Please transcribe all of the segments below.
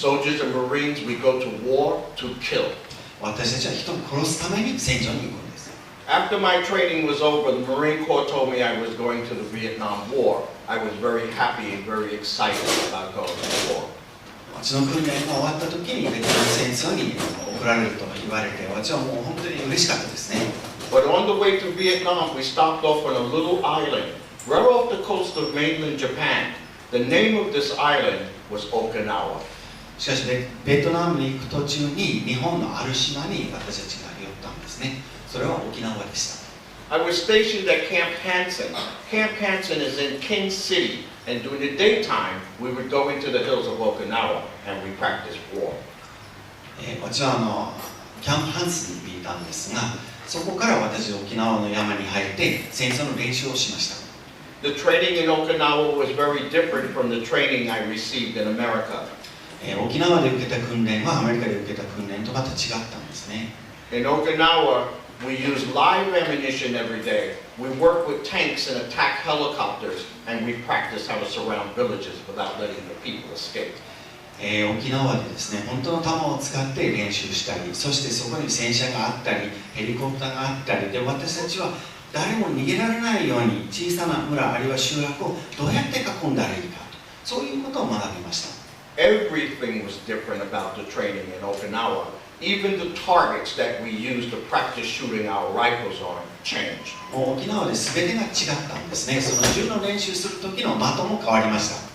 Soldiers and Marines, we go to war to kill. 私たちは人を殺すために戦場に行くんです。After my training was over, the Marine Corps told me I was going to the Vietnam War. I was very happy and very excited about going to war. 私の訓練が終わった時にベトナム戦争に送られると言われて、私はもう本当に嬉しかったですね。But on the way to Vietnam, we stopped off on a little island, right off the coast of mainland Japan. The name of this island was Okinawa. しかしベトナムに行く途中に日本のある島に私たちが寄ったんですね。それは沖縄でした。I was stationed at Camp Hansen. Camp Hansen is in King City, and during the daytime, we would go into the hills of Okinawa and we practiced war. 私はキャンプハンスにいたんですが、そこから私は沖縄の山に入って戦争の練習をしました。The training in Okinawa was very different from the training I received in America. 沖縄で受けた訓練はアメリカで受けた訓練とまた違ったんですね。In Okinawa, we use live ammunition every day. We work with tanks and attack helicopters, and we practice how to surround villages without letting the people escape. 沖縄でですね、本当の弾を使って練習したり、そしてそこに戦車があったり、ヘリコプターがあったりで、私たちは誰も逃げられないように小さな村あるいは集落をどうやって囲んだらいいか、そういうことを学びました。Everything was different about the training in Okinawa. Even the targets that we used to practice shooting our rifles on changed. もう沖縄で全てが違ったんですね。その銃の練習する時の的も変わりました。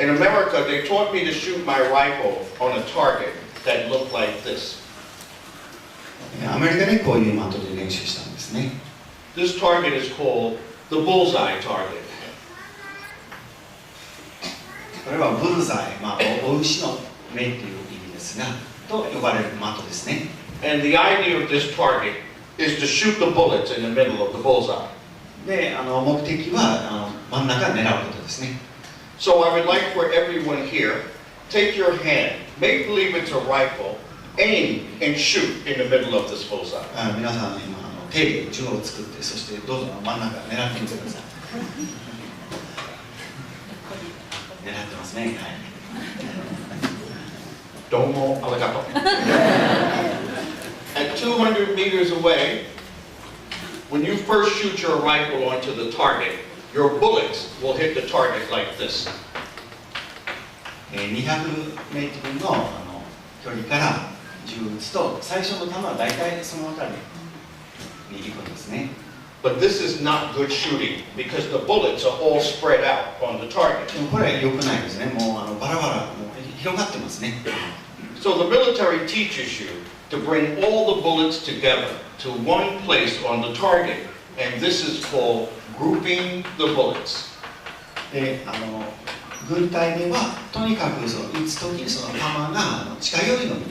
In America, they taught me to shoot my rifle on a target that looked like this. アメリカでこういう的で練習したんですね。This target is called the bullseye target. これはブルザイ、お牛の目っていう意味ですが、と呼ばれる的ですね。And the idea of this target is to shoot the bullets in the middle of the bullseye. で、目的は真ん中を狙うことですね。So I would like for everyone here, take your hand, make believe it's a rifle, aim and shoot in the middle of this bullseye. 皆さん今手で銃を作って、そしてどうぞ真ん中狙ってみてください。狙ってますね。はい。どうもありがとう。At 200 meters away, when you first shoot your rifle onto the target, your bullets will hit the target like this. 200メートルの距離から銃を撃つと、最初の弾は大体その辺りに行くんですね。But this is not good shooting because the bullets are all spread out on the target. でもこれは良くないですね。もうバラバラもう広がってますね。So the military teaches you to bring all the bullets together to one place on the target, and this is called grouping the bullets. で、軍隊ではとにかくその撃つ時にその弾が近寄るように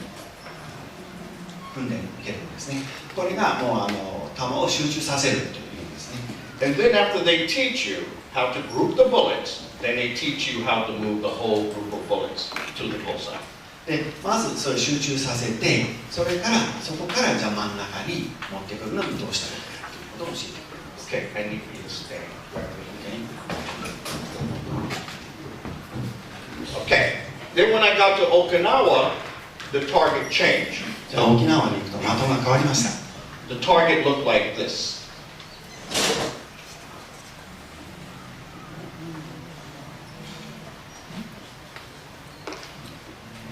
訓練を受けるんですね。これがもう弾を集中させるという意味ですね。And then after they teach you how to group the bullets, then they teach you how to move the whole group of bullets to the bullseye. で、まずそれを集中させて、それからそこからじゃあ真ん中に持ってくるのにどうしたらいいかということを教えてくれます。Okay, I need you to stand. Okay. Then when I got to Okinawa, the target changed. じゃあ沖縄に行くと的が変わりました。The target looked like this.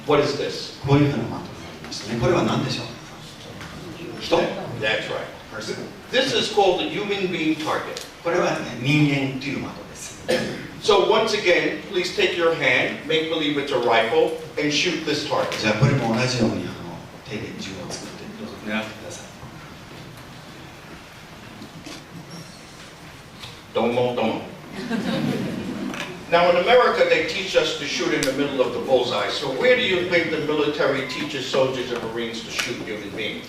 What is this? こういうふうな的になりましたね。これは何でしょう？人？ That's right. This is called the human being target. これは、ね、人間という的です。So once again, please take your hand, make believe it's a rifle, and shoot this target. じゃあこれも同じように手で銃を作ってどうぞ狙ってください。Don't don't. Now in America, they teach us to shoot in the middle of the bullseye. So where do you think the military teaches soldiers and Marines to shoot human beings?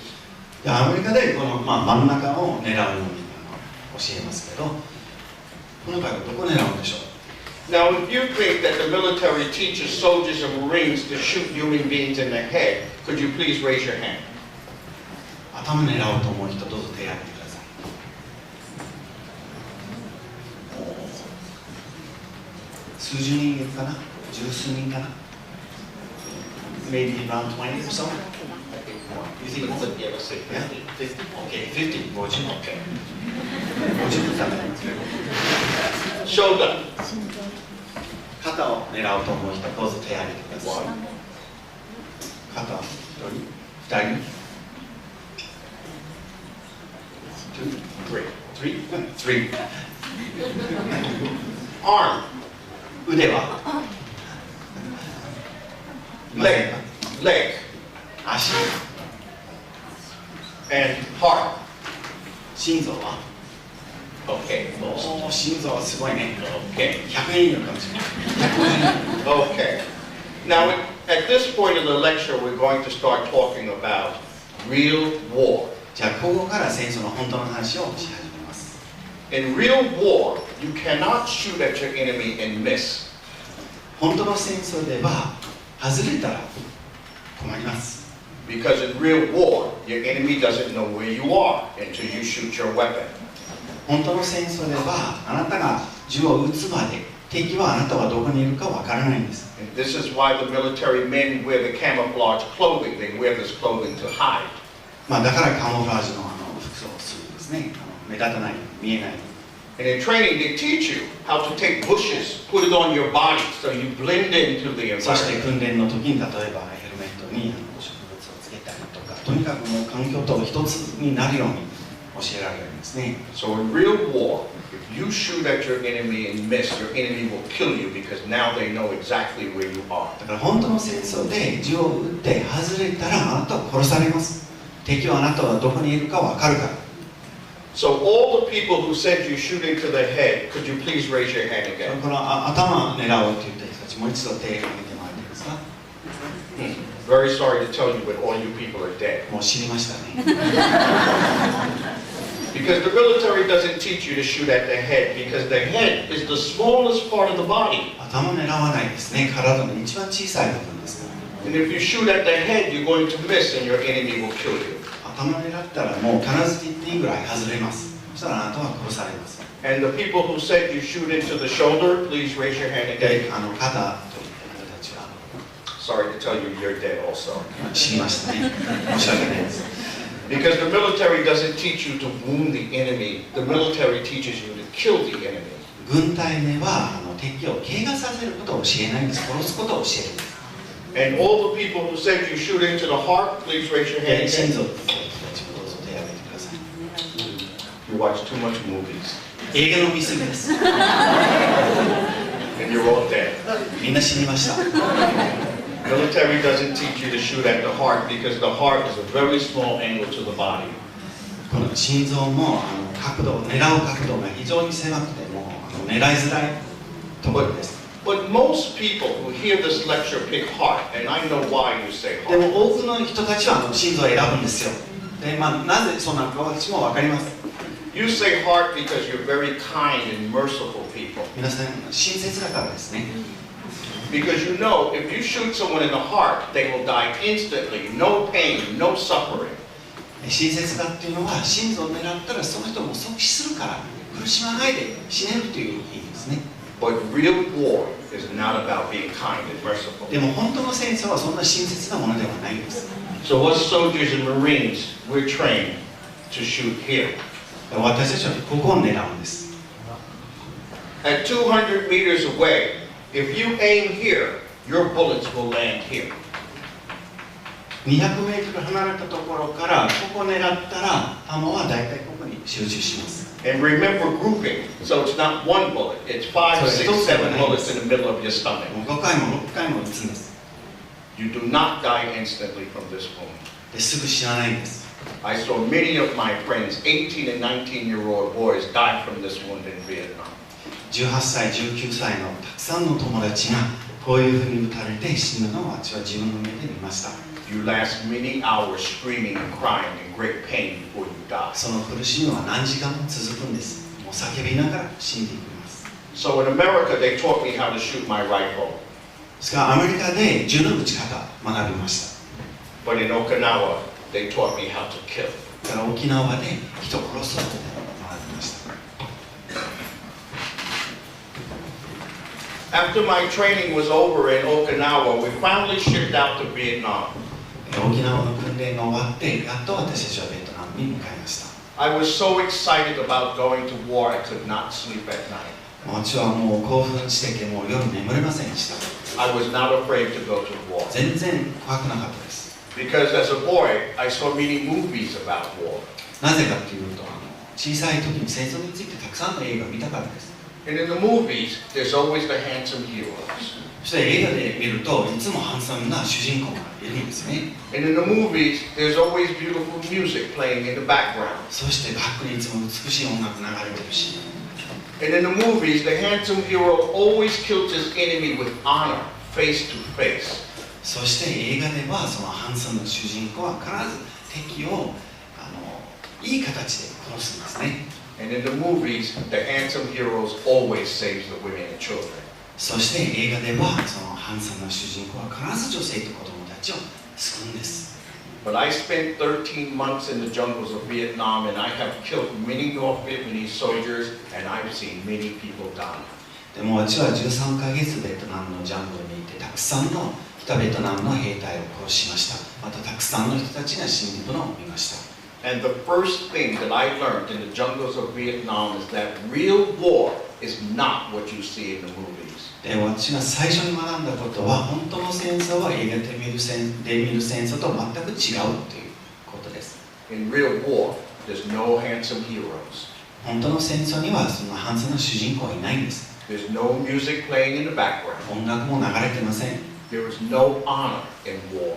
アメリカでこの、真ん中を狙うように教えますけど、この場合はどこを狙うんでしょう？ Now if you think that the military teaches soldiers and Marines to shoot human beings in the head, Could you please raise your hand? 頭狙おうと思う人どうぞ手を挙げてください。数十人いるかな、十数人かな。Maybe around 20 or so? You think it's Yeah, let's say Yeah? 50. Okay, 50, 50. Okay. 50だね。Shoulder. 肩を狙おうと思う人どうぞ手を挙げてください。肩、1人、2人。Three. Arm. 腕は Leg. Leg. 足 And heart. 心臓は Okay. おー、心臓はすごいね。 Okay. 100人いるかもしれない。Okay. Now, at this point of the lecture, we're going to start talking about real war. じゃあここから戦争の本当の話をし始めます。 In real war, you cannot shoot at your enemy and miss. 本当の戦争では外れたら困ります。 Because in real war, your enemy doesn't know where you are until you shoot your weapon. 本当の戦争ではあなたが銃を撃つまで敵はあなたはどこにいるかわからないんです。 And this is why the military men wear the camouflage clothing. They wear this clothing to hide. まあだからカモフラージュの服装をするんですね。目立たない、見えない。 And in training, they teach you how to take bushes, put it on your body so you blend into the そして environment. 訓練の時に例えばヘルメットに植物をつけたりとか、とにかくもう環境と一つになるように教えられるんですね。 So in real war, if you shoot at your enemy and miss, your enemy will kill you because now they know exactly where you are. だから本当の戦争で銃を撃って外れたらあなたは殺されます。敵はあなたはどこにいるかわかるから。 So all the people who said you shoot into the head, could you please raise your hand again? この頭を狙おうと言った人たちもう一度手を挙げてもらっていいですか。 Very sorry to tell you, but all you people are dead. もう知りましたね。 Because the military doesn't teach you to shoot at the head, because the head is the smallest part of the body. 頭を狙わないですね。体の一番小さい部分ですから。 And if you shoot at the head, you're going to miss and your enemy will kill you. 頭を狙ったらもう必ず言っていいぐらい外れます。そしたらあなたは殺されます。 And the people who said you shoot into the shoulder, please raise your hand で、 again. 肩と言った方たちは Sorry to tell you, you're dead also. 知りましたね。申し訳ないです。 Because the military doesn't teach you to wound the enemy. The military teaches you to kill the enemy. 軍隊では敵を怪我させることを教えないんです。殺すことを教えるんです。 And all the people who said you shoot into the heart, please raise your hand 心 again. 臓と言った人たちもどうぞ手を挙げてください。 You watch too much movies. 映画の見過ぎです。 And you're all dead. みんな死にました。 Military doesn't teach you to shoot at the heart because the heart is a very small angle to the body. この心臓も角度、狙う角度が非常に狭くても狙いづらいところです。 But most people who hear this lecture pick heart, and I know why you say で heart. も多くの人たちは心臓を選ぶんですよ。で、なぜそうなのか私も分かります。 You say heart because you're very kind and merciful people. 皆さん親切だからですね。 Because you know if you shoot someone in the heart, they will die instantly. No pain, no suffering. 親切だっていうのは心臓を狙ったらその人も即死するから苦しまないで死ねるという意味ですね。 But real war is not about being kind and merciful. でも本当の戦争はそんな親切なものではないんです。 So us soldiers and Marines, we're trained to shoot here. 私たちはここを狙うんです。 At 200 meters away, if you aim here, your bullets will land here. 200メートル離れたところからここを狙ったら弾は大体ここに集中します。 And remember grouping, so it's not one bullet, it's 5, 6, 7 bullets in the middle of your stomach. 5回も6回も撃つんです。 You do not die instantly from this wound. ですぐ死なないんです。 I saw many of my friends, 18 and 19-year-old boys, die from this wound in Vietnam. 18歳、19歳のたくさんの友達がこういうふうに撃たれて死ぬのを私は自分の目で見ました。 You last many hours screaming and crying in great pain before you die. その苦しみは何時間も続くんです。もう叫びながら死んでいきます。 So in America, they taught me how to shoot my rifle. ですからアメリカで銃の撃ち方学びました。But in Okinawa, they taught me how to kill. だから沖縄で人を殺そうと学びました。After my training was over in Okinawa, we finally shipped out to Vietnam. 沖縄の訓練が終わって、やっと私たちはベトナムに向かいました。I was so excited about going to war, I could not sleep at night. 私はもう興奮してて、もう夜眠れませんでした。I was not afraid to go to war. 全然怖くなかったです。Because as a boy, I saw many movies about war. なぜかというと、小さい時に戦争についてたくさんの映画を見たからです。And in the movies, there's always the handsome heroes. そして映画で見ると、いつもハンサムな主人公がいるんですね。And in the movies, there's always beautiful music playing in the background. そしてバックにいつも美しい音楽流れてるし。And in the movies, the handsome hero always kills his enemy with honor, face to face. そして映画ではそのハンサムな主人公は必ず敵をいい形で殺すんですね。And in the movies, the handsome heroes always save the women and children. そして映画ではそのハンサムな主人公は必ず女性と子供たちを救うんです。But I spent 13 months in the jungles of Vietnam, and I have killed many North Vietnamese soldiers, and I've seen many people die. でも私は13ヶ月ベトナムのジャングルにいて、たくさんの北ベトナムの兵隊を殺しました。またたくさんの人たちが死んでいくのを見ました。And the first thing that I learned in the jungles of Vietnam is that real war is not what you see in the movies. で私が最初に学んだことは、本当の戦争は映画で見る戦争と全く違うということです。In real war, there's no handsome heroes. 本当の戦争にはそのハンサムな主人公はいないんです。There's no music playing in the background. 音楽も流れてません。There is no honor in war.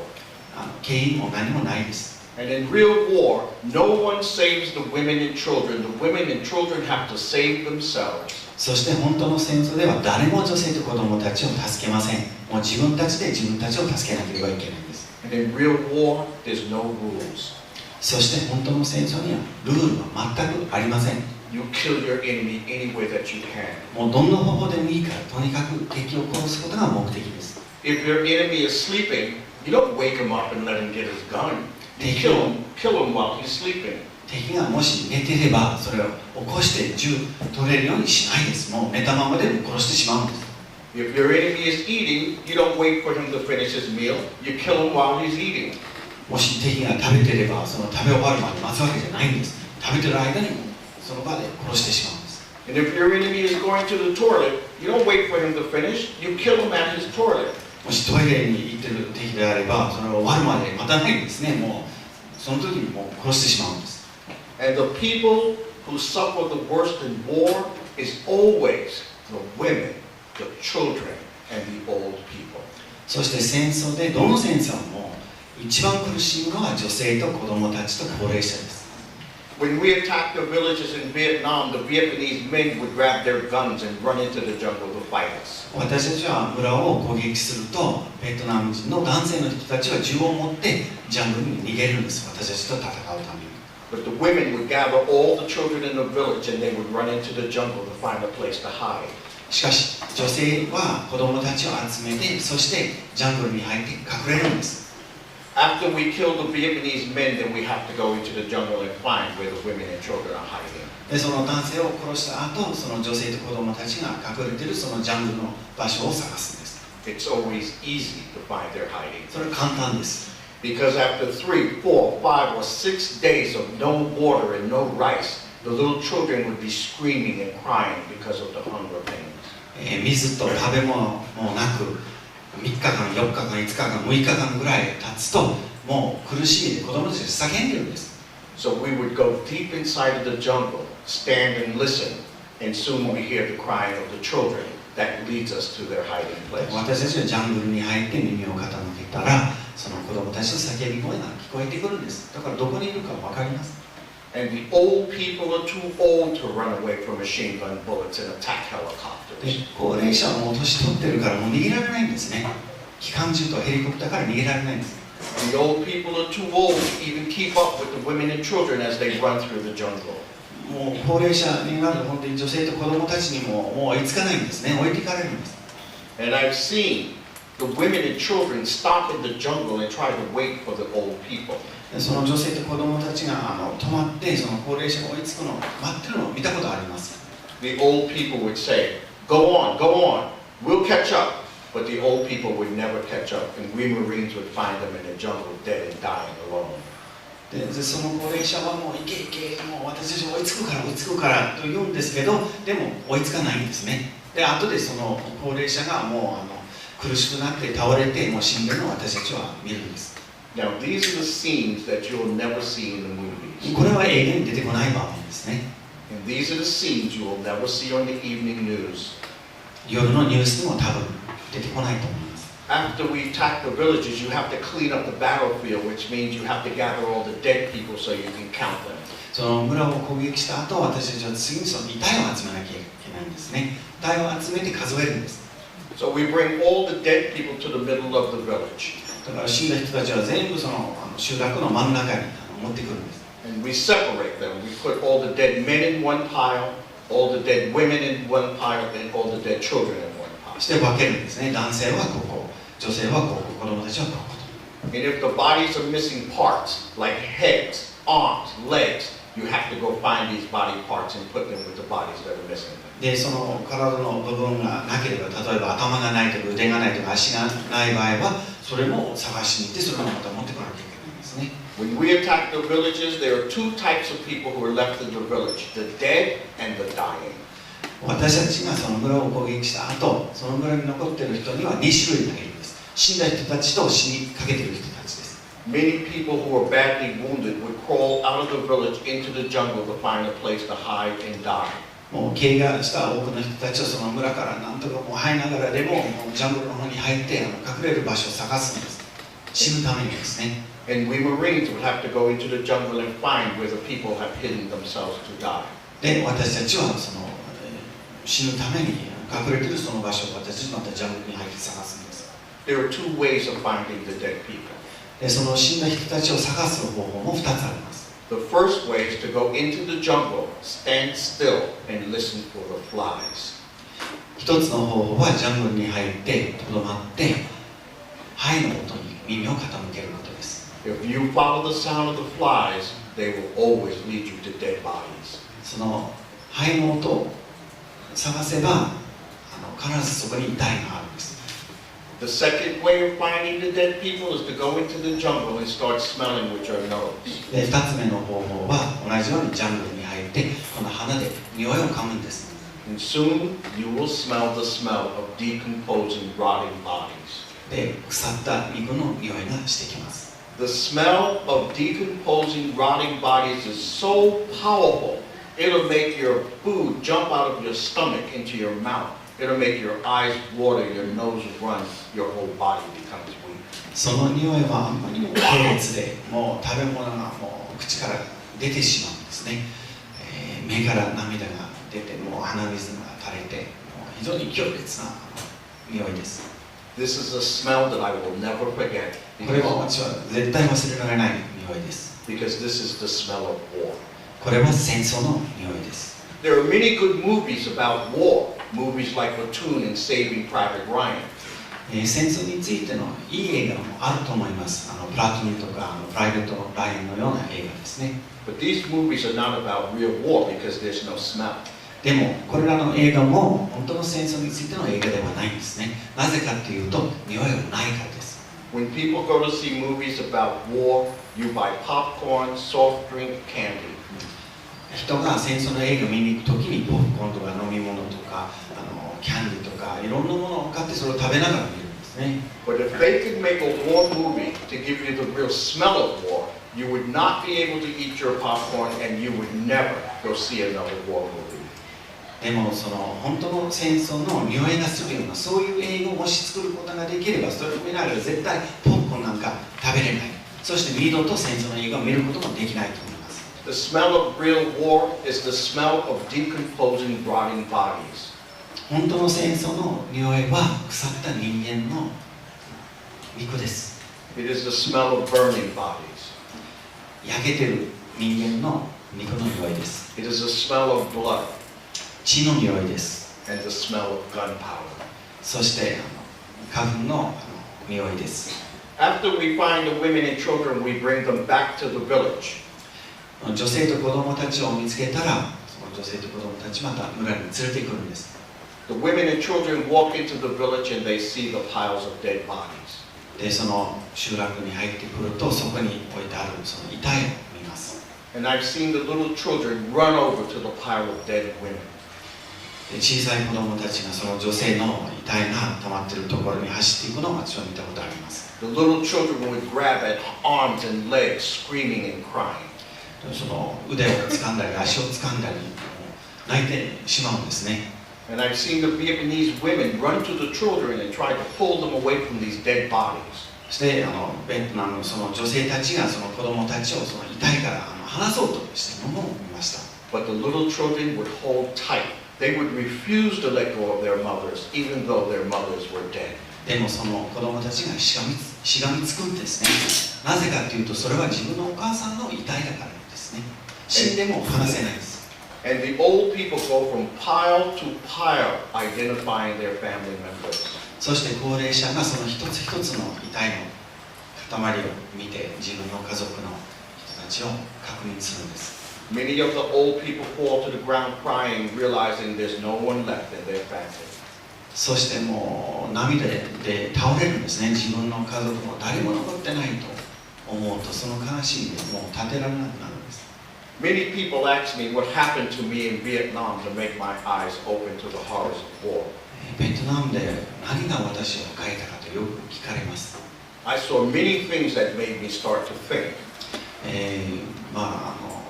敬意も何もないです。And in real war, no one saves the women and children. The women and children have to save themselves. そして本当の戦争では誰も女性と子供たちを助けません。もう自分たちで自分たちを助けなければいけないんです。And in real war, there's no rules. そして本当の戦争にはルールは全くありません。You kill your enemy any way that you can. もうどんな方法でもいいから、とにかく敵を殺すことが目的です。If your enemy is sleeping, you don't wake him up and let him get his gun. You kill him while he's sleeping. 敵がもし寝てれば、それを起こして銃取れるようにしないです。もう寝たままで殺してしまうんです。If your enemy is eating, you don't wait for him to finish his meal. You kill him while he's eating. もし敵が食べてれば、その食べ終わるまで待つわけじゃないんです。食べてる間にその場で殺してしまうんです。And if your enemy is going to the toilet, you don't wait for him to finish. You kill him at his toilet. もしトイレに行ってる敵であれば、それを終わるまで待たないんですね。もうその時にもう殺してしまうんです。And the people who suffer the worst in war is always the women, the children, and the old people. そして戦争でどの戦争も一番苦しむのは女性と子供たちと高齢者です。When we attacked the villages in Vietnam, the Vietnamese men would grab their guns and run into the jungle to fight us. 私たちは村を攻撃すると、ベトナム人の男性の人たちは銃を持ってジャングルに逃げるんです。私たちと戦うために。But the women would gather all the children in the village and they would run into the jungle to find a place to hide. しかし、女性は子供たちを集めて、そしてジャングルに入って隠れるんです。After we kill the Vietnamese men, then we have to go into the jungle and find where the women and children are hiding. で、その男性を殺した後、その女性と子供たちが隠れているそのジャングルの場所を探すんです。It's always easy to find their hiding. それは簡単です。Because after 3, 4, 5, or 6 days of no water and no rice, the little children would be screaming and crying because of the hunger pains. 水と食べ物もなく、3日間、4日間、5日間、6日間ぐらい経つと、もう苦しみで子供たちが叫んでるんです。So we would go deep inside of the jungle, stand and listen, and soon we hear the crying of the children that leads us to their hiding place. 私たちはジャングルに入って耳を傾けたら、その子供たちの叫び声が聞こえてくるんです。だからどこにいるか分かります。And the old people are too old to run away from machine gun bullets and attack helicopters. で、高齢者はもう年取ってるからもう逃げられないんですね。機関銃とヘリコプターから逃げられないんです。The old people are too old to even keep up with the women and children as they run through the jungle. もう高齢者になると本当に女性と子供たちにももう追いつかないんですね。置いていかれるんです。And I've seen the women and children stop in the jungle and try to wait for the old people. その女性と子供たちが止まってその高齢者が追いつくのを待ってるのを見たことあります。The old people would say, "Go on, go on, we'll catch up." But the old people would never catch up, and we Marines would find them in the jungle dead and dying alone. でその高齢者はもう行け行け、もう私たち追いつくから追いつくからと言うんですけど、でも追いつかないんですね。で後でその高齢者がもう苦しくなって倒れてもう死んでるのを私たちは見るんです。Now these are the scenes that you'll never see in the movies. これは映画に出てこない場面ですね。And these are the scenes you will never see on the evening news. 夜のニュースにも多分出てこないと思います。After we attack the villages, you have to clean up the battlefield, which means you have to gather all the dead people so you can count them. その村を攻撃した後、私たちは次にその遺体を集めなきゃいけないんですね。遺体を集めて数えるんです。So we bring all the dead people to the middle of the village. だから死んだ人たちは全部その集落の真ん中に持ってくるんです。And we separate them. We put all the dead men in one pile, all the dead women in one pile, and all the dead children in one pile. して分けるんですね。男性はここ、女性はここ、子供たちはここ。And if the bodies are missing parts, like heads, arms, legs, you have to go find these body parts and put them with the bodies that are missing. で、その体の部分がなければ、例えば頭がないとか腕がないとか足がない場合は、それも探しに行って、それをまた持ってこなきゃいけないんですね。When we attack the villages, there are two types of people who are left in the village, the dead and the dying. 私たちがその村を攻撃した後、その村に残っている人には2種類がいるんです。死んだ人たちと死にかけている人たちです。Many people who are badly wounded would crawl out of the village into the jungle to find a place to hide and die. もう怪我した多くの人たちはその村から何とかもう這いながらでもジャングルの方に入って隠れる場所を探すんです。死ぬためにですね。And we Marines would have to go into the jungle and find where the people have hidden themselves to die. で、私たちはその死ぬために隠れているその場所を私たちまたジャングルに入って探すんです。There are two ways of finding the dead people. で、その死んだ人たちを探す方法も2つあります。The first way is to go into the jungle, stand still, and listen for the flies. 一つの方法はジャングルに入ってとどまってハエの音に耳を傾けることです。If you follow the sound of the flies, they will always lead you to dead bodies. そのハエの音を探せば必ずそこに遺体があるんです。The second way of finding the dead people is to go into the jungle and start smelling with your nose. で、2つ目の方法は同じようにジャングルに入ってこの鼻で匂いを嗅ぐんです。And soon you will smell the smell of decomposing, rotting bodies. で、腐った肉の匂いがしてきます。The smell of decomposing, rotting bodies is so powerful, it'll make your food jump out of your stomach into your mouth. It'll make your eyes water, your nose run, your whole body becomes weak. その匂いはあんまりにも強烈で、もう食べ物がもう口から出てしまうんですね。目から涙が出て、もう鼻水が垂れて、もう非常に強烈な匂いです。This is a smell that I will never forget. これは私は絶対忘れられない匂いです。Because this is the smell of war. これは戦争の匂いです。There are many good movies about war. Movies like Platoon and Saving Private Ryan. 戦争についてのいい映画もあると思います。プラトゥーンとかプライベート・ライアンのような映画ですね。But these movies are not about real war because there's no smell. でもこれらの映画も本当の戦争についての映画ではないんですね。なぜかというと匂いがないからです。When people go to see movies about war, you buy popcorn, soft drink, candy. 人が戦争の映画を見に行くときにポップコーンとか飲み物とかキャンディーとかいろんなものを買ってそれを食べながら見るんですね。But if they could make a war movie to give you the real smell of war, you would not be able to eat your popcorn and you would never go see another war movie. でもその本当の戦争の匂いがするようなそういう映画をもし作ることができればそれを見ながら絶対ポップコーンなんか食べれない。そして二度と戦争の映画を見ることもできないと思います。The smell of real war is the smell of decomposing, rotting bodies. 本当の戦争の匂いは腐った人間の肉です。It is the smell of burning bodies. 焼けてる人間の肉の匂いです。It is the smell of blood. 血の匂いです。And the smell of gunpowder. そして花粉の匂いです。After we find the women and children, we bring them back to the village. 女性と子供たちを見つけたら、その女性と子供たちまた村に連れてくるんです。The women and children walk into the village and they see the piles of dead bodies. で、その集落に入ってくると、そこに置いてあるその遺体を見ます。And I've seen the little children run over to the pile of dead women. で、小さい子供たちがその女性の遺体が溜まっているところに走っていくのを私は見たことあります。The little children would grab at arms and legs, screaming and crying. その腕を掴んだり足を掴んだり泣いてしまうんですね。And I've seen the Vietnamese women run to the children and try to pull them away from these dead bodies. そしてベトナムのその女性たちがその子供たちをその遺体から離そうとしているのを見ました。But the little children would hold tight. They would refuse to let go of their mothers, even though their mothers were dead. でもその子供たちがしがみつくんですね。なぜかというと、それは自分のお母さんの遺体だからですね。死んでも離せないです。And the old people go from pile to pile, identifying their family members. そして高齢者がその一つ一つの遺体の塊を見て、自分の家族の人たちを確認するんです。Many of the old people fall to the ground crying, realizing there's no one left in their family. そしてもう涙で倒れるんですね。自分の家族も誰も残ってないと思うと、その悲しみでもう立てられなくなるんです。Many people ask me what happened to me in Vietnam to make my eyes open to the horrors of war. ベトナムで何が私を変えたかとよく聞かれます。I saw many things that made me start to think.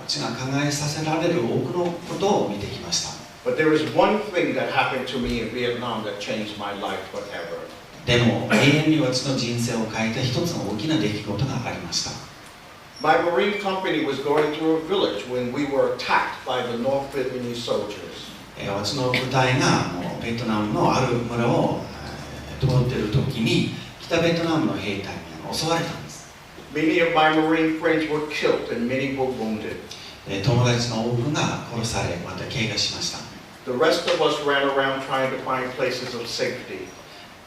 私が考えさせられる多くのことを見てきました。But there is one thing that happened to me in Vietnam that changed my life forever. でも永遠に私の人生を変えた一つの大きな出来事がありました。My Marine company was going through a village when we were attacked by the North Vietnamese soldiers. 私の部隊がベトナムのある村を通っている時に北ベトナムの兵隊に襲われたんです。Many of my Marine friends were killed and many were wounded. 友達の多くが殺され、また怪我しました。The rest of us ran around trying to find places of safety.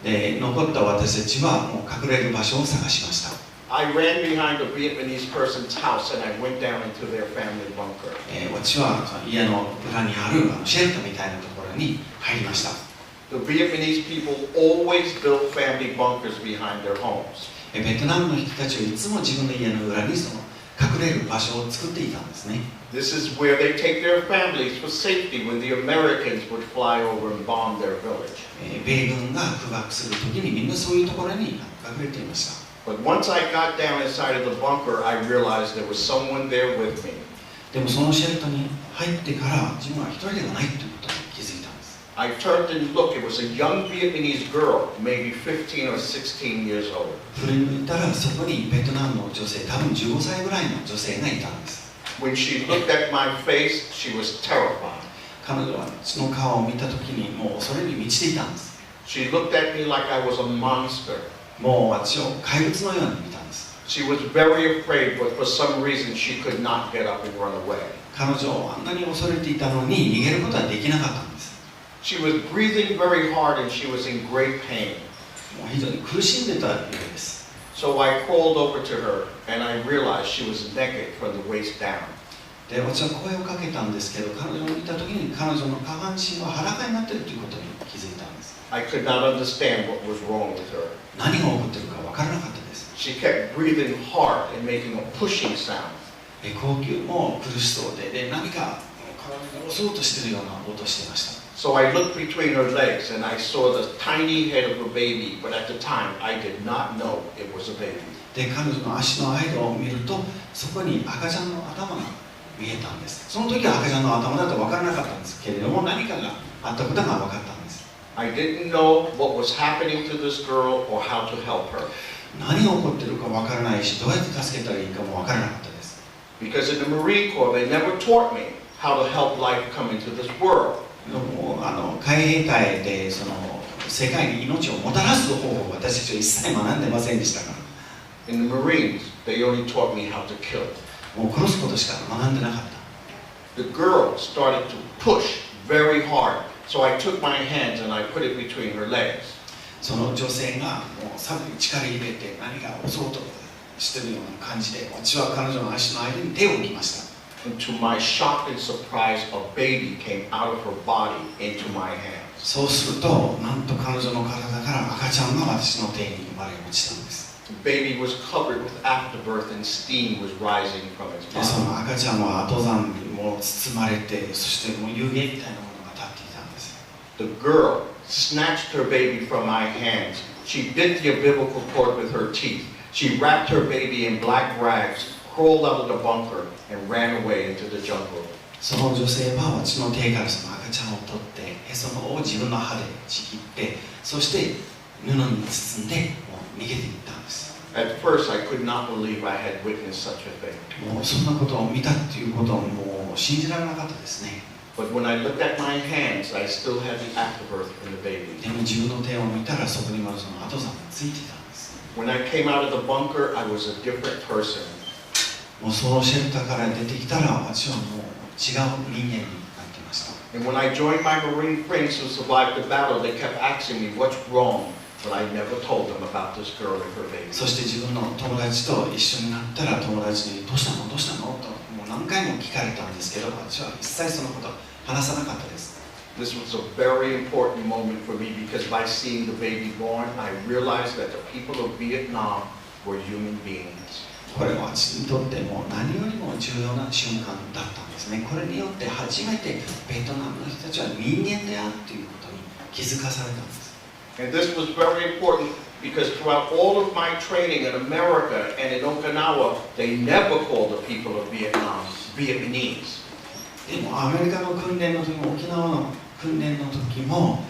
で、残った私たちはもう隠れる場所を探しました。I ran behind a Vietnamese person's house and I went down into their family bunker. 私は家の裏にあるシェルターみたいなところに入りました。The Vietnamese people always built family bunkers behind their homes. ベトナムの人たちはいつも自分の家の裏にその隠れる場所を作っていたんですね。This is where they take their families for safety when the Americans would fly over and bomb their village. 米軍が空爆するときにみんなそういうところに隠れていました。But once I got down inside of the bunker, I realized there was someone there with me. でもそのシェルターに入ってから自分は一人ではないということに気づいたんです。I turned and looked. It was a young Vietnamese girl, maybe 15 or 16 years old. 振り向いたらそこにベトナムの女性、多分15歳ぐらいの女性がいたんです。When she looked at my face, she was terrified. 彼女はその顔を見たときにもう恐れに満ちていたんです。She looked at me like I was a monster. もう私を怪物のように見たんです。She was very afraid, but for some reason she could not get up and run away. 彼女はあんなに恐れていたのに逃げることはできなかったんです。She was breathing very hard and she was in great pain. もう非常に苦しんでたようです。So I crawled over to her and I realized she was naked from the waist down. で、私は声をかけたんですけど、彼女を見たときに彼女の下半身は裸になっているということに気づいたんです。I could not understand what was wrong with her. 何が起こっているか分からなかったです。She kept breathing hard and making a pushing sound. 呼吸も苦しそうで、何か体を押そうとしているような音をしていました。So I looked between her legs and I saw the tiny head of a baby, but at the time I did not know it was a baby. で、彼女の足の間を見ると、そこに赤ちゃんの頭が見えたんです。その時は赤ちゃんの頭だと分からなかったんですけれども、何かがあったことが分かったんです。I didn't know what was happening to this girl or how to help her. 何が起こっているか分からないし、どうやって助けたらいいかも分からなかったです。Because in the Marine Corps, they never taught me how to help life come into this world. 海兵隊でその世界に命をもたらす方法を私たちは一切学んでませんでしたから。In the Marines, they only taught me how to kill. もう殺すことしか学んでなかった。The girl started to push very hard, so I took my hands and I put it between her legs. その女性がもうサブに力入れて何か押そうとしてるような感じで、私は彼女の足の間に手を置きました。And to my shock and surprise, a baby came out of her body into my hands. そうすると、なんと彼女の体から赤ちゃんが私の手に生まれ落ちたんです。The baby was covered with afterbirth and steam was rising from its で、そ body. の赤ちゃんは後産にもう包まれて、そしてもう湯気みたいなものが立っていたんです。The girl snatched her baby from my hands. She bit the umbilical cord with her teeth. She wrapped her baby in black rags, crawled out of the bunker, and ran away into the jungle. その女性は私の手からその赤ちゃんを取って、へその緒を自分の歯でちぎって、そして布に包んでもう逃げていったんです。At first, I could not believe I had witnessed such a thing. もうそんなことを見たっていうことをもう信じられなかったですね。But when I looked at my hands, I still had the afterbirth from the baby. でも自分の手を見たらそこにまだその後産がついていたんです。When I came out of the bunker, I was a different person. もうそのシェルターから出てきたら私はもう違う人間になっていました。And when I joined my Marine friends who survived the battle, they kept asking me, what's wrong? But I never told them about this girl and her baby. そして自分の友達と一緒になったら友達にどうしたのどうしたのともう何回も聞かれたんですけど、私は一切そのことを話さなかったです。This was a very important moment for me because by seeing the baby born, I realized that the people of Vietnam were human beings. これは私にとっても何よりも重要な瞬間だったんですね。これによって初めてベトナムの人たちは人間であるということに気づかされたんです。And this was very important because throughout all of my training in America and in Okinawa, they never called the people of Vietnam Vietnamese. でもアメリカの訓練の時も沖縄の訓練の時も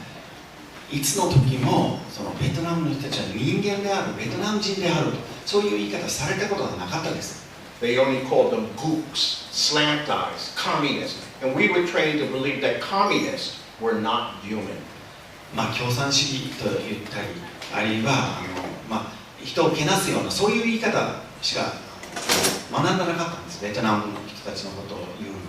いつの時もそのベトナムの人たちは人間である、ベトナム人であると、そういう言い方されたことがなかったです。They only called them gooks, slant eyes, communists. And we were trained to believe that communists were not human. まあ共産主義と言ったり、あるいは人をけなすようなそういう言い方しか学んだなかったんです。ベトナムの人たちのことを言うのに。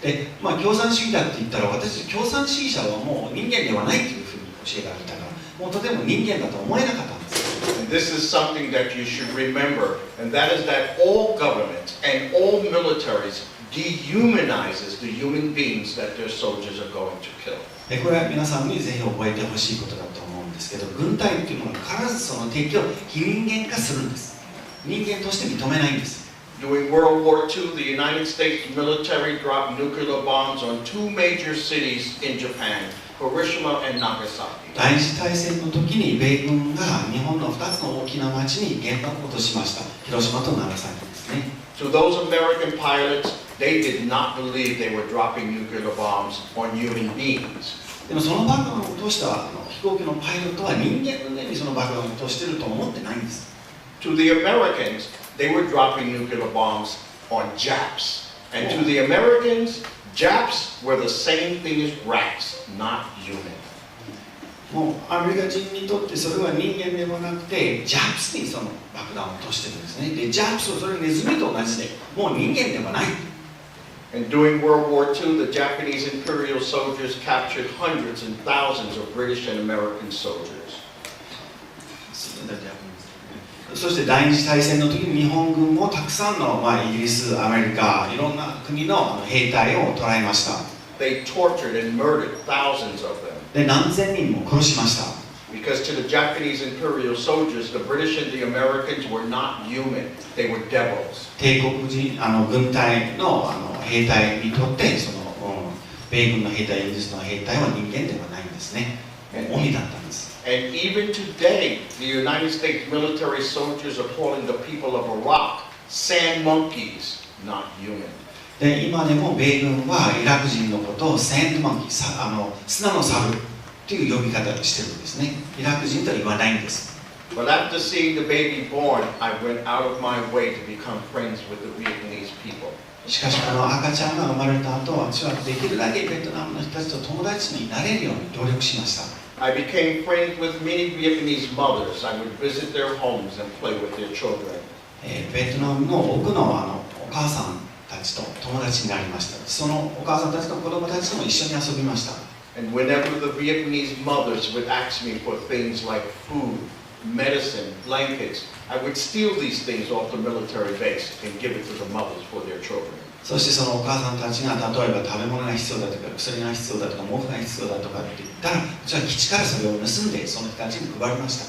で、共産主義だって言ったら私共産主義者はもう人間ではないというふうに教えられたから、もうとても人間だと思えなかったんです。And this is something that you should remember, and that is that all governments and all militaries dehumanizes the human beings that their soldiers are going to kill. これは皆さんにぜひ覚えてほしいことだと思うんですけど、軍隊というものは必ずその敵を非人間化するんです。人間として認めないんです。During World War II, the United States military dropped nuclear bombs on two major cities in Japan, Hiroshima and Nagasaki. 第二次大戦の時に米軍が日本の2つの大きな町に原爆を落としました。広島と長崎ですね。To those American pilots, they did not believe they were dropping nuclear bombs on human beings. でもその爆弾を落とした飛行機のパイロットは人間の上にその爆弾を落としてると思ってないんです。To the Americans, they were dropping nuclear bombs on Japs. And to the Americans, Japs were the same thing as rats, not human. もうアメリカ人にとってそれは人間ではなくてジャプスにその爆弾を落としてるんですね。で、ジャプスはそれネズミと同じでもう人間ではない。And during World War II, the Japanese imperial soldiers captured hundreds and thousands of British and American soldiers. そして第二次大戦の時に日本軍もたくさんの、イギリス、アメリカ、いろんな国の兵隊を捕らえました。They tortured and murdered thousands of them. で、何千人も殺しました。Because to the Japanese imperial soldiers, the British and the Americans were not human. They were devils. 帝国人軍隊の兵隊にとってその、米軍の兵隊、イギリスの兵隊は人間ではないんですね。鬼だったんです。And even today, the United States military soldiers are calling the people of Iraq sand monkeys, not human. で、今でも米軍はイラク人のことをサンドモンキー、砂の猿という呼び方をしてるんですね。イラク人とは言わないんです。But after seeing the baby born, I went out of my way to become friends with the Vietnamese people. しかしこの赤ちゃんが生まれた後、私はできるだけベトナムの人たちと友達になれるように努力しました。I became friends with many Vietnamese mothers. I would visit their homes and play with their children. ベトナムの多くのお母さんたちと友達になりました。そのお母さんたちと子供たちとも一緒に遊びました。And whenever the Vietnamese mothers would ask me for things like food, medicine, blankets, I would steal these things off the military base and give it to the mothers for their children. そしてそのお母さんたちが例えば食べ物が必要だとか薬が必要だとか毛布が必要だとかって言ったら、じゃあ基地からそれを盗んでその人たちに配りました。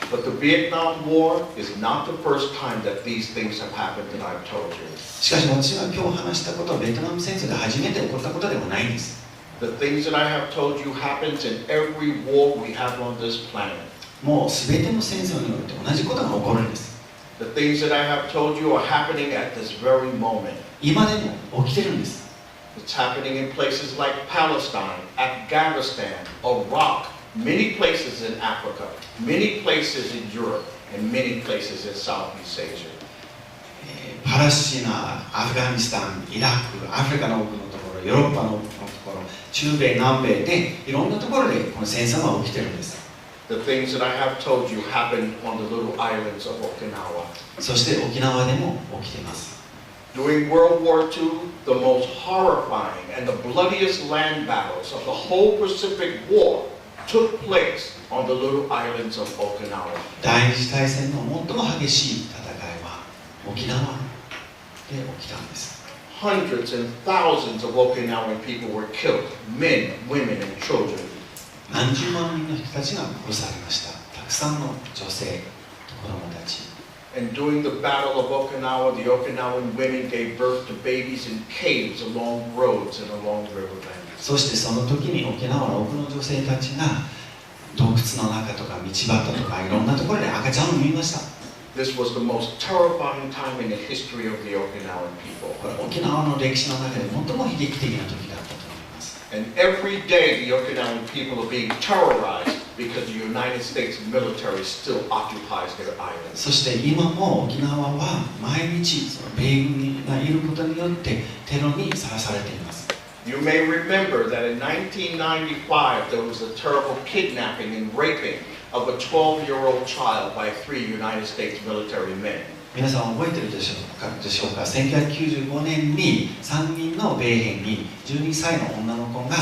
But the Vietnam War is not the first time that these things have happened that I've told you. しかし私が今日話したことはベトナム戦争で初めて起こったことではないんです。The things that I have told you happens in every war we have on this planet. もうすべての戦争において同じことが起こるんです。The things that I have told you are happening at this very moment. 今でも起きてるんです。It's happening in places like Palestine, Afghanistan, Iraq, many places in Africa, many places in Europe, and many places in Southeast Asia. パレスチナ、アフガニスタン、イラク、アフリカの奥のところ、ヨーロッパの奥のところ、中米、南米でいろんなところでこの戦争が起きてるんです。The things that I have told you happened on the little islands of Okinawa. そして沖縄でも起きています。During World War II, the most horrifying and the bloodiest land battles of the whole Pacific War took place on the little islands of Okinawa. 第二次大戦の最も激しい戦いは沖縄で起きたんです。Hundreds and thousands of Okinawan people were killed, men, women, and children. 何十万人の人たちが殺されました。たくさんの女性、子供たち。And during the Battle of Okinawa, the Okinawan women gave birth to babies in caves along roads and along riverbanks. そしてその時に沖縄の多くの女性たちが洞窟の中とか道端とかいろんなところで赤ちゃんを産みました。This was the most terrifying time in the history of the Okinawan people. これ沖縄の歴史の中で最も悲劇的な時だったと思います。And every day the Okinawan people are being terrorized because the United States military still occupies their islands. そして今も沖縄は毎日その米軍がいることによってテロにさらされています。You may remember that in 1995 there was a terrible kidnapping and raping of a 12-year-old child by 3 United States military men. 皆さん覚えてるでしょうか。1995年に3人の米兵に12歳の女の子が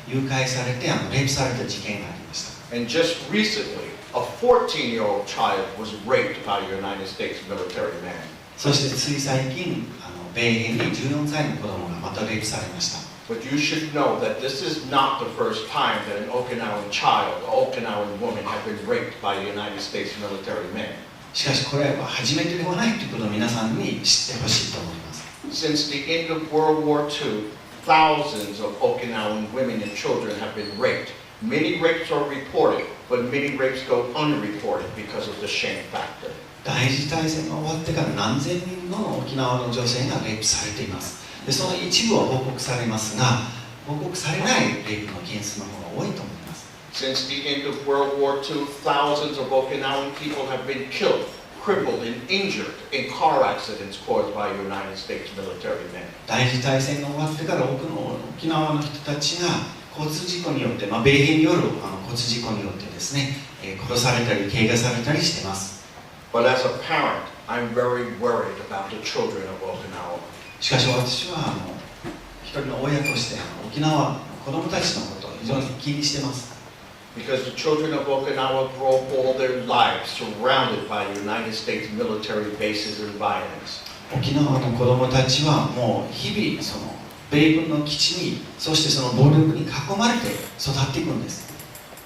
誘拐されてレイプされた事件がありました。And just recently, a 14-year-old child was raped by a United States military man. そしてつい最近米兵に14歳の子供がまたレイプされました。But you should know that this is not the first time that an Okinawan child or Okinawan woman have been raped by a United States military man. しかしこれは初めてではないということを皆さんに知ってほしいと思います。Since the end of World War II, thousands of Okinawan women and children have been raped. Many rapes are reported, but many rapes go unreported because of the shame factor. 第二次大戦が終わってから何千人の沖縄の女性がレイプされています。でその一部は報告されますが、報告されないレイプの件数の方が多いと思います。Since the end of World War II, thousands of Okinawan people have been killed, crippled, and injured in car accidents caused by United States military men. 第二次大戦が終わってから多くの沖縄の人たちが交通事故によって、米兵による交通事故によってですね、殺されたり怪我されたりしています。But as a parent, I'm very worried about the children of Okinawa. しかし私は一人の親として沖縄の子供たちのことを非常に気にしています。Because the children of Okinawa grow up all their lives surrounded by United States military bases and violence. 沖縄の子供たちはもう日々その米軍の基地に、そしてその暴力に囲まれて育っていくんです。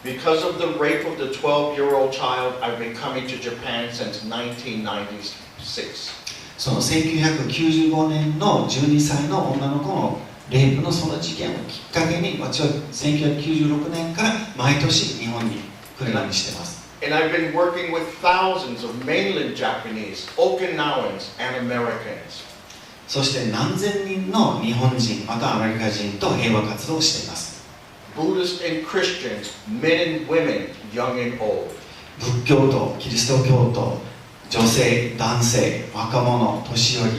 Because of the rape of the 12-year-old child, I've been coming to Japan since 1996. その1995年の12歳の女の子のレイプのその事件をきっかけに、私は1996年から毎年日本に来るようにしています。And I've been working with thousands of mainland Japanese, Okinawans, and Americans. そして何千人の日本人、またアメリカ人と平和活動をしています。Buddhists and Christians, men and women, young and old. 仏教徒、キリスト教徒、女性、男性、若者、年寄り、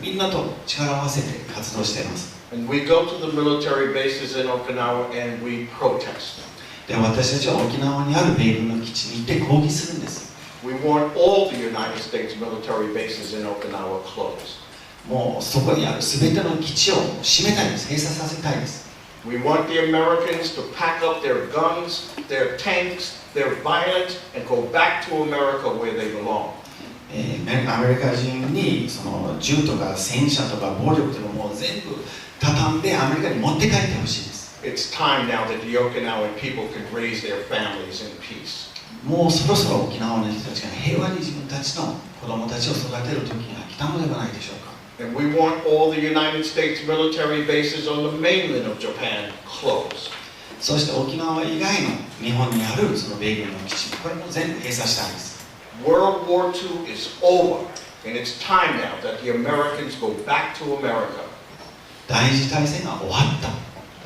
みんなと力を合わせて活動しています。And we go to the military bases in Okinawa and we protest. で、私たちは沖縄にある米軍の基地に行って抗議するんです。We want all the United States military bases in Okinawa closed. もうそこにある全ての基地を閉めたいです。閉鎖させたいです。We want the Americans to pack up their guns, their tanks, their violence, and go back to America where they belong. アメリカ人にその銃とか戦車とか暴力とかもう全部畳んでアメリカに持って帰ってほしいです。It's time now that the Okinawan people can raise their families in peace. もうそろそろ沖縄の人たちが平和に自分たちの子供たちを育てる時が来たのではないでしょうか。And we want all the United States military bases on the mainland of Japan closed. そして沖縄以外の日本にあるその米軍の基地、これも全部閉鎖したいです。World War II is over, and it's time now that the Americans go back to America. 第二次大戦が終わった。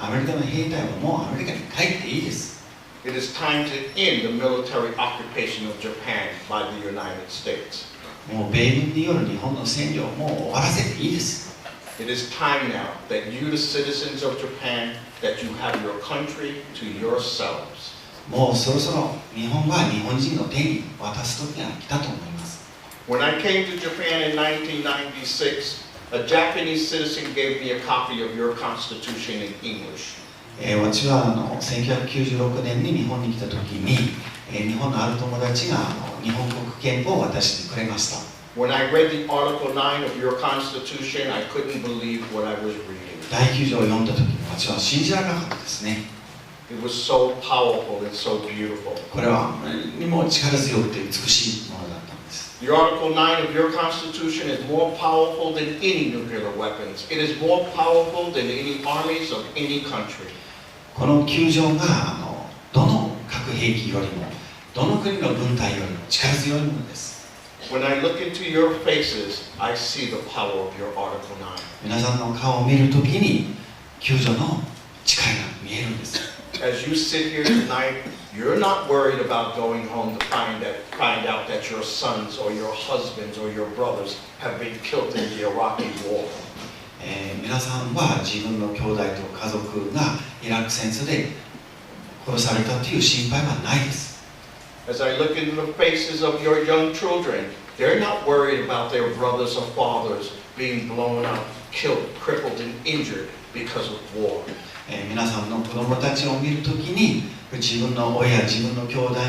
アメリカの兵隊はもうアメリカに帰っていいです。It is time to end the military occupation of Japan by the United States. もう米軍による日本の占領をもう終わらせていいです。It is time now that you, the citizens of Japan, that you have your country to yourselves. もうそろそろ日本は日本人の手に渡す時が来たと思います。When I came to Japan in 1996, a Japanese citizen gave me a copy of your constitution in English. 私は1996年に日本に来た時に、日本のある友達が日本国憲法を渡してくれました。When I read the Article 9 of your constitution, I couldn't believe what I was reading. 第9条を読んだ時に私は信じられなかったですね。It was so powerful and so beautiful. これはあまりにも力強くて美しいものだったんです。The Article 9 of your constitution is more powerful than any nuclear weapons. It is more powerful than any armies of any country. この9条がどの核兵器よりもどの国の軍隊よりも力強いものです。When I look into your faces, I see the power of your Article 9. 皆さんの顔を見るときに9条の力が見えるんです。As you sit here tonight, you're not worried about going home to find out that your sons or your husbands or your brothers have been killed in the Iraqi war. 皆さんは自分の兄弟と家族がイラク戦争で殺されたという心配はないです。As I look into the faces of your young children, they're not worried about their brothers or fathers being blown up, killed, crippled, and injured because of war. 皆さんの子供たちを見るときに自分の親、自分の兄弟が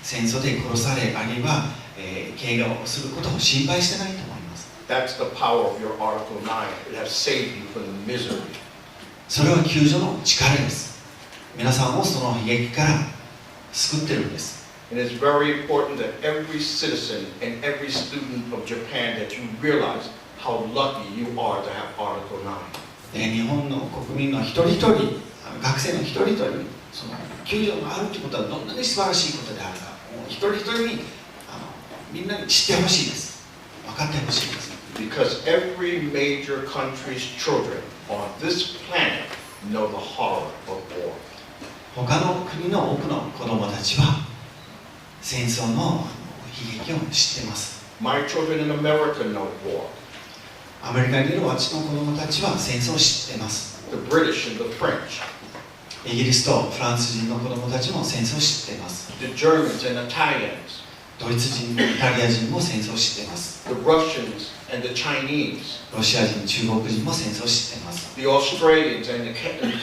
戦争で殺され、あるいは、怪我をすることを心配してないと思います。That's the power of your Article 9. It has saved you from the misery. それは救助の力です。皆さんをその悲劇から救ってるんです。It is very important that every citizen and every student of Japan that you realize how lucky you are to have Article 9. 日本の国民の一人一人、学生の一人一人にその救助があるということはどんなに素晴らしいことであるか、もう一人一人にみんなに知ってほしいです。分かってほしいです。Because every major country's children on this planet know the horror of war. 他の国の多くの子供たちは戦争の悲劇を知っています。My children in America know war. アメリカにいる私の子供たちは戦争を知っています。The British and the French. イギリスとフランス人の子供たちも戦争を知っています。The Germans and Italians. ドイツ人、イタリア人も戦争を知っています。The Russians and the Chinese. ロシア人、中国人も戦争を知っています。The Australians and the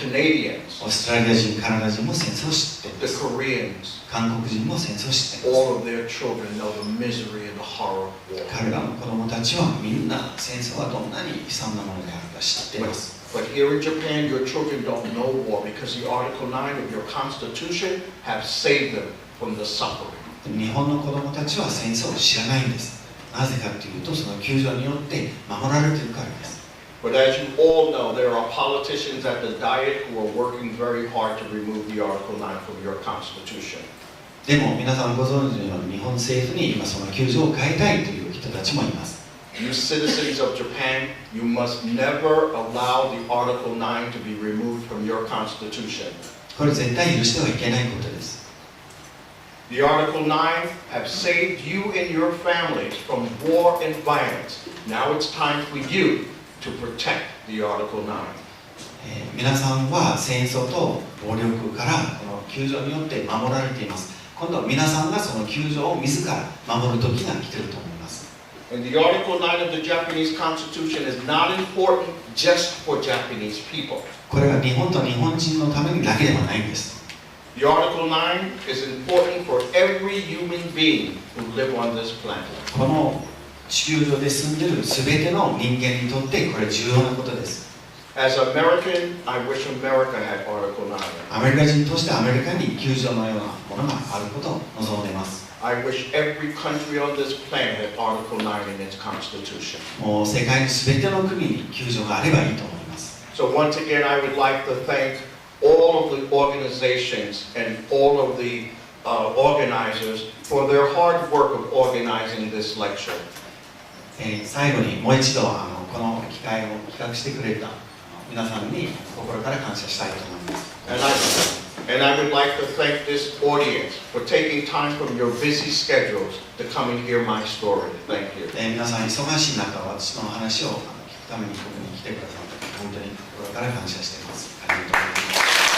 Canadians. オーストラリア人、カナダ人も戦争を知っていま The す。 Koreans. 韓国人も戦争を知っています。 All of their children know the misery and the horror of war. 彼らの子供たちはみんな戦争はどんなに悲惨なものであるか知っています。But here in Japan, your children don't know war because the Article 9 of your Constitution have saved them from the suffering. 日本の子供たちは戦争を知らないんです。なぜかというと、その救助によって守られているからです。But as you all know, there are politicians at the Diet who are working very hard to remove the Article 9 from your Constitution. でも皆さんご存知のように日本政府に今その救助を変えたいという人たちもいます。You citizens of Japan, you must never allow the Article 9 to be removed from your Constitution. これ絶対許してはいけないことです。The Article 9 have saved you and your families from war and violence. Now it's time for you to protect the Article 9. 皆さんは戦争と暴力からこの救助によって守られています。今度は皆さんがその救助を自ら守る時が来ていると思います。And the Article 9 of the Japanese Constitution is not important just for Japanese people. これは日本と日本人のためにだけではないんです。The Article 9 is important for every human being who live on this planet. この地球上で住んでいるすべての人間にとってこれ重要なことです。As American, I wish America had Article 9. アメリカ人としてアメリカに9条のようなものがあることを望んでいます。I wish every country on this planet had Article 9 in its constitution. もう世界にすべての国に9条があればいいと思います。So once again, I would like to thank all of the organizations and all of the organizers for their hard work of organizing this lecture. 最後にもう一度この機会を企画してくれた皆さんに心から感謝したいと思います。And I would like to thank this audience for taking time from your busy schedules to come and hear my story. Thank you. 皆さん忙しい中、私の話を聞くためにここに来てくださった本当に心から感謝しています。ありがとうございます。